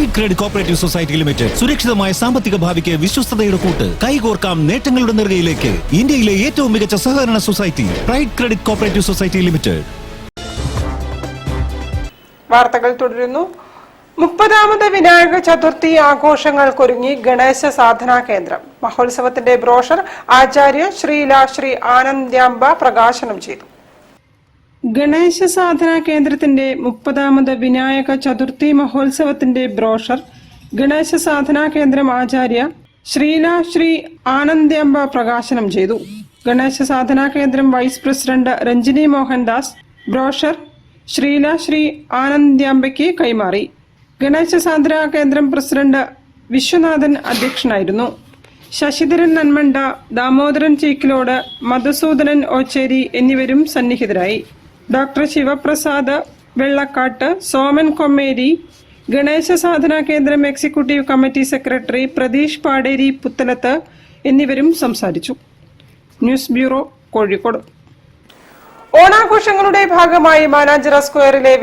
Pride credit cooperative society limited സുരക്ഷിതമായ സാമ്പത്തിക ഭാവിക്ക് വിശ്വസ്തതയുടെ കൂട്ട്. കൈകോർക്കാം നേട്ടങ്ങളുടെ നെറുകയിലേക്ക്. ഇന്ത്യയിലെ ഏറ്റവും മികച്ച സഹകരണ society pride credit cooperative society limited. വാർത്തകൾ തുടരുന്നു. 30ാമത് വിനായക ചതുർത്ഥി ആഘോഷങ്ങൾക്കൊരുങ്ങി ഗണേശ സാധനാ കേന്ദ്രം. മഹോത്സവത്തിന്റെ ബ്രോഷർ ആചാര്യ ശ്രീല ശ്രീ ആനന്ദ്യാംബ പ്രകാശനം ചെയ്തു. ഗണേശ സാധനാ കേന്ദ്രത്തിന്റെ 30ാമത് വിനായക ചതുർത്ഥി മഹോത്സവത്തിന്റെ ബ്രോഷർ ഗണേശ സാധനാ കേന്ദ്രം ആചാര്യ ശ്രീല ശ്രീ ആനന്ദ്യാംബ പ്രകാശനം ചെയ്തു. Ganesha Sadhana Kendram vice president Ranjini Mohandas brochure Srila Sri ആനന്ദ്യാംബയ്ക്ക് കൈമാറി. ഗണേശ സാധനാ കേന്ദ്രം പ്രസിഡന്റ് വിശ്വനാഥൻ അധ്യക്ഷനായിരുന്നു. ശശിധരൻ നന്മണ്ട, ദാമോദരൻ ചീക്കിലോട്, മധുസൂദനൻ ഓച്ചേരി എന്നിവരും സന്നിഹിതരായി. Doctor Sivaprasad Vellakkattu, Soman Kommeri, Ganesha Sadhana Kendram executive committee secretary Pratheesh Paderi Puthalath എന്നിവരും സംസാരിച്ചു. News bureau, Kozhikode. ഓണാഘോഷങ്ങളുടെ ഭാഗമായി മാനാഞ്ചിറ സ്ക്വയറിലെ